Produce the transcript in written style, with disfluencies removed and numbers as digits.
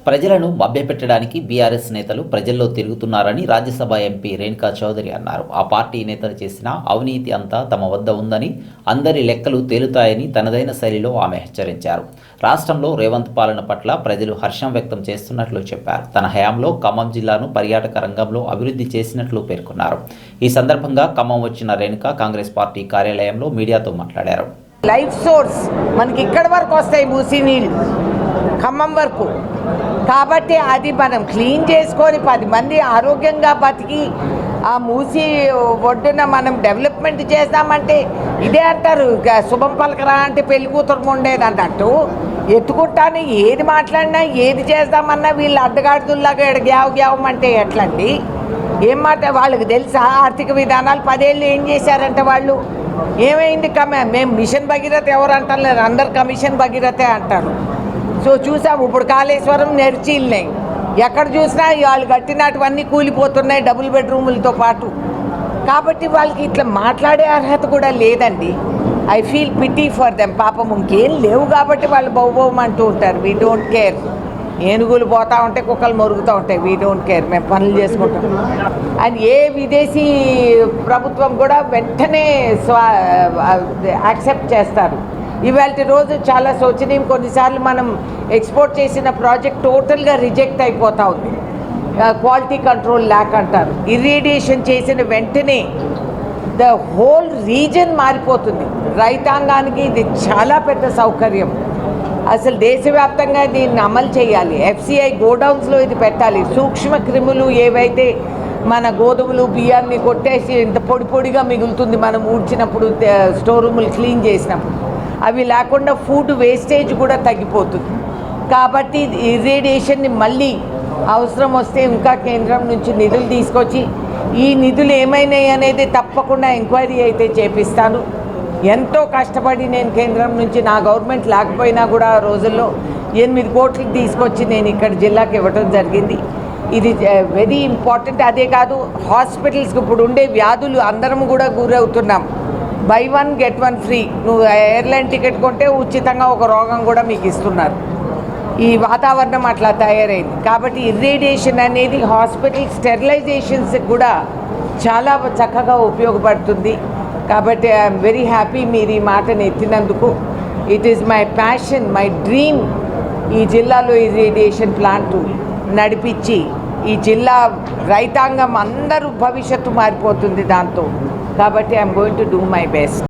ప్రజలను మభ్యపెట్టడానికి బీఆర్ఎస్ నేతలు ప్రజల్లో తిరుగుతున్నారని రాజ్యసభ ఎంపీ రేణుకా చౌదరి అన్నారు. ఆ పార్టీ నేతలు చేసిన అవినీతి అంతా తమ వద్ద ఉందని, అందరి లెక్కలు తేలుతాయని తనదైన శైలిలో ఆమె హెచ్చరించారు. రాష్ట్రంలో రేవంత్ పాలన పట్ల ప్రజలు హర్షం వ్యక్తం చేస్తున్నట్లు చెప్పారు. తన హయాంలో ఖమ్మం జిల్లాను పర్యాటక రంగంలో అభివృద్ధి చేసినట్లు పేర్కొన్నారు. ఈ సందర్భంగా ఖమ్మం వచ్చిన రేణుకా కాంగ్రెస్ పార్టీ కార్యాలయంలో మీడియాతో మాట్లాడారు. లైఫ్ సోర్స్ మనకి ఇక్కడ వరకు వస్తాయి, మూసీ నీళ్ళు ఖమ్మం వరకు. కాబట్టి అది మనం క్లీన్ చేసుకొని 10 మంది ఆరోగ్యంగా బతికి ఆ మూసి ఒడ్డున మనం డెవలప్మెంట్ చేద్దామంటే ఇదే అంటారు, శుభం పలకరా అంటే పెళ్లి కూతురు ఉండేది అన్నట్టు ఎత్తుకుంటాను. ఏది మాట్లాడినా ఏది చేద్దామన్నా వీళ్ళు అడ్డగాడుతుల్లాగా గ్యావమంటే ఎట్లండి? ఏం మాట వాళ్ళకి తెలుసా? ఆర్థిక విధానాలు 10 ఏళ్ళు ఏం చేశారంటే వాళ్ళు ఏమైంది? మేము మిషన్ భగీరథ ఎవరు అంటలేదు, అందరు కమిషన్ భగీరథే అంటారు. సో చూసాము ఇప్పుడు కాళేశ్వరం నెర్చీల్నాయి, ఎక్కడ చూసినా వాళ్ళు కట్టినటువన్నీ కూలిపోతున్నాయి డబుల్ బెడ్రూములతో పాటు. కాబట్టి వాళ్ళకి ఇట్లా మాట్లాడే అర్హత కూడా లేదండి. I feel pity for them. పాపం ఇంకేం లేవు కాబట్టి వాళ్ళు బహుబహుం అంటూ ఉంటారు. We don't care. ఏనుగులు పోతూ ఉంటాయి, కుక్కలు మొరుగుతూ ఉంటాయి. వీ డోంట్ కేర్, మేము పనులు చేసుకుంటాం. అండ్ ఏ విదేశీ ప్రభుత్వం కూడా వెంటనే యాక్సెప్ట్ చేస్తారు. ఇవాళ రోజు చాలా శోచనీయం. కొన్నిసార్లు మనం ఎక్స్పోర్ట్ చేసిన ప్రాజెక్ట్ టోటల్గా రిజెక్ట్ అయిపోతూ ఉంది. క్వాలిటీ కంట్రోల్ ల్యాక్ అంటారు. ఇరిడియేషన్ చేసిన వెంటనే ద హోల్ రీజన్ మారిపోతుంది. రైతాంగానికి ఇది చాలా పెద్ద సౌకర్యం. అసలు దేశవ్యాప్తంగా దీన్ని అమలు చేయాలి. ఎఫ్సిఐ గోడౌన్స్లో ఇది పెట్టాలి. సూక్ష్మ క్రిములు ఏవైతే మన గోధుమలు బియ్యాన్ని కొట్టేసి ఇంత పొడి పొడిగా మిగులుతుంది మనం ఊడ్చినప్పుడు, స్టోర్ రూములు క్లీన్ చేసినప్పుడు, అవి లేకుండా ఫుడ్ వేస్టేజ్ కూడా తగ్గిపోతుంది. కాబట్టి ఇరిడియేషన్ని మళ్ళీ అవసరం వస్తే ఇంకా కేంద్రం నుంచి నిధులు తీసుకొచ్చి ఈ నిధులు ఏమైనాయి అనేది తప్పకుండా ఎంక్వైరీ అయితే చేపిస్తాను. ఎంతో కష్టపడి నేను కేంద్రం నుంచి, నా గవర్నమెంట్ లేకపోయినా కూడా ఆ రోజుల్లో 8 కోట్లు తీసుకొచ్చి నేను ఇక్కడ జిల్లాకి ఇవ్వడం జరిగింది. ఇది వెరీ ఇంపార్టెంట్. అదే కాదు, హాస్పిటల్స్కి ఇప్పుడు ఉండే వ్యాధులు అందరం కూడా గురవుతున్నాం. Buy 1 get 1 free. నువ్వు ఎయిర్లైన్ టికెట్ కొంటే ఉచితంగా ఒక రోగం కూడా మీకు ఇస్తున్నారు. ఈ వాతావరణం అట్లా తయారైంది. కాబట్టి ఇర్రేడియేషన్ అనేది హాస్పిటల్ స్టెరిలైజేషన్స్కి కూడా చాలా చక్కగా ఉపయోగపడుతుంది. కాబట్టి ఐఎమ్ వెరీ హ్యాపీ మీరు ఈ మాటను ఎత్తినందుకు. It is my passion, my dream. ఈ జిల్లాలో ఇరిడియేషన్ ప్లాంట్ నడిపించి ఈ జిల్లా రైతాంగం అందరూ భవిష్యత్తు మారిపోతుంది దాంతో. కాబట్టి I'm going to do my best.